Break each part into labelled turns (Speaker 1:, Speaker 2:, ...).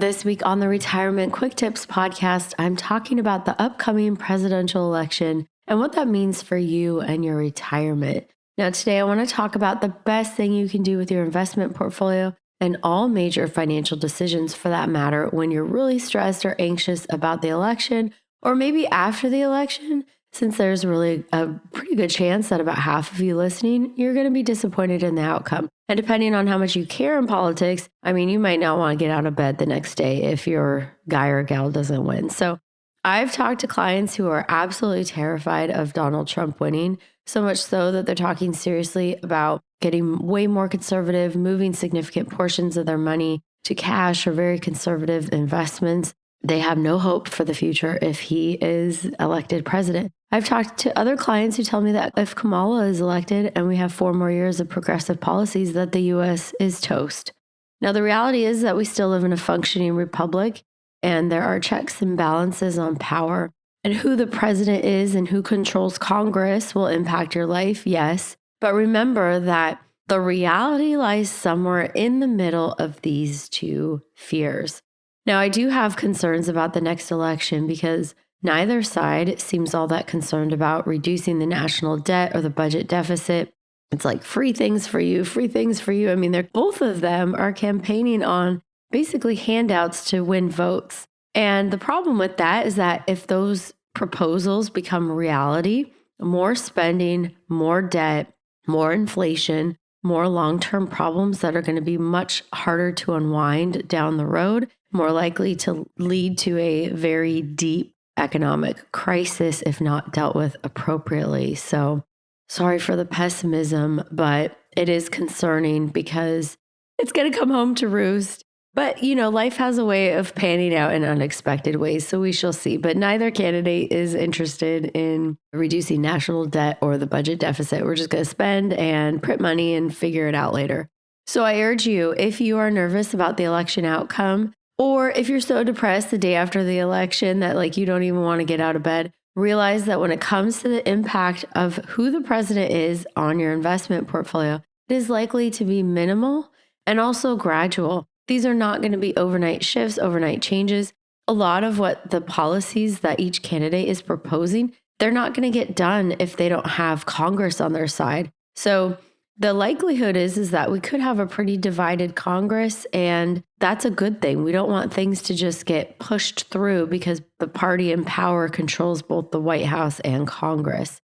Speaker 1: This week on the Retirement Quick Tips podcast, I'm talking about the upcoming presidential election and what that means for you and your retirement. Now, today I want to talk about the best thing you can do with your investment portfolio and all major financial decisions for that matter when you're really stressed or anxious about the election, or maybe after the election, since there's really a pretty good chance that about half of you listening, you're going to be disappointed in the outcome. And depending on how much you care in politics, you might not want to get out of bed the next day if your guy or gal doesn't win. So I've talked to clients who are absolutely terrified of Donald Trump winning, so much so that they're talking seriously about getting way more conservative, moving significant portions of their money to cash or very conservative investments. They have no hope for the future if he is elected president. I've talked to other clients who tell me that if Kamala is elected and we have 4 more years of progressive policies, that the U.S. is toast. Now, the reality is that we still live in a functioning republic, and there are checks and balances on power. And who the president is and who controls Congress will impact your life, yes. But remember that the reality lies somewhere in the middle of these two fears. Now, I do have concerns about the next election because neither side seems all that concerned about reducing the national debt or the budget deficit. It's like free things for you, free things for you. Both of them are campaigning on basically handouts to win votes. And the problem with that is that if those proposals become reality, more spending, more debt, more inflation, more long-term problems that are going to be much harder to unwind down the road, more likely to lead to a very deep economic crisis if not dealt with appropriately. So sorry for the pessimism, but it is concerning because it's going to come home to roost. But, life has a way of panning out in unexpected ways, so we shall see. But neither candidate is interested in reducing national debt or the budget deficit. We're just going to spend and print money and figure it out later. So I urge you, if you are nervous about the election outcome, or if you're so depressed the day after the election that you don't even want to get out of bed, realize that when it comes to the impact of who the president is on your investment portfolio, it is likely to be minimal and also gradual. These are not going to be overnight shifts, overnight changes. A lot of what the policies that each candidate is proposing, they're not going to get done if they don't have Congress on their side. So the likelihood is that we could have a pretty divided Congress, and that's a good thing. We don't want things to just get pushed through because the party in power controls both the White House and Congress.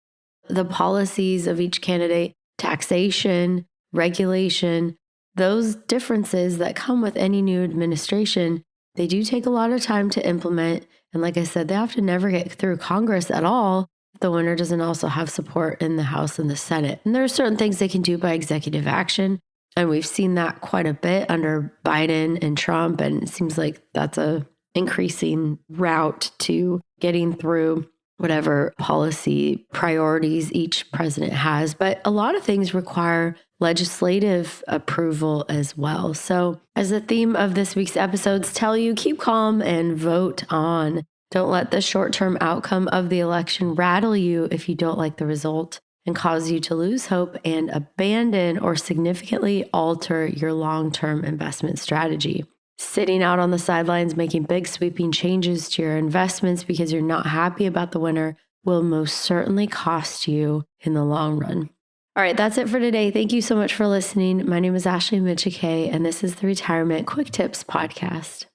Speaker 1: The policies of each candidate, taxation, regulation, those differences that come with any new administration, they do take a lot of time to implement. And like I said, they often never get through Congress at all if the winner doesn't also have support in the House and the Senate. And there are certain things they can do by executive action. And we've seen that quite a bit under Biden and Trump. And it seems like that's a increasing route to getting through whatever policy priorities each president has. But a lot of things require legislative approval as well. So as the theme of this week's episodes tell you, keep calm and vote on. Don't let the short-term outcome of the election rattle you if you don't like the result and cause you to lose hope and abandon or significantly alter your long-term investment strategy. Sitting out on the sidelines, making big sweeping changes to your investments because you're not happy about the winner will most certainly cost you in the long run. All right, that's it for today. Thank you so much for listening. My name is Ashley Mitchikay, and this is the Retirement Quick Tips podcast.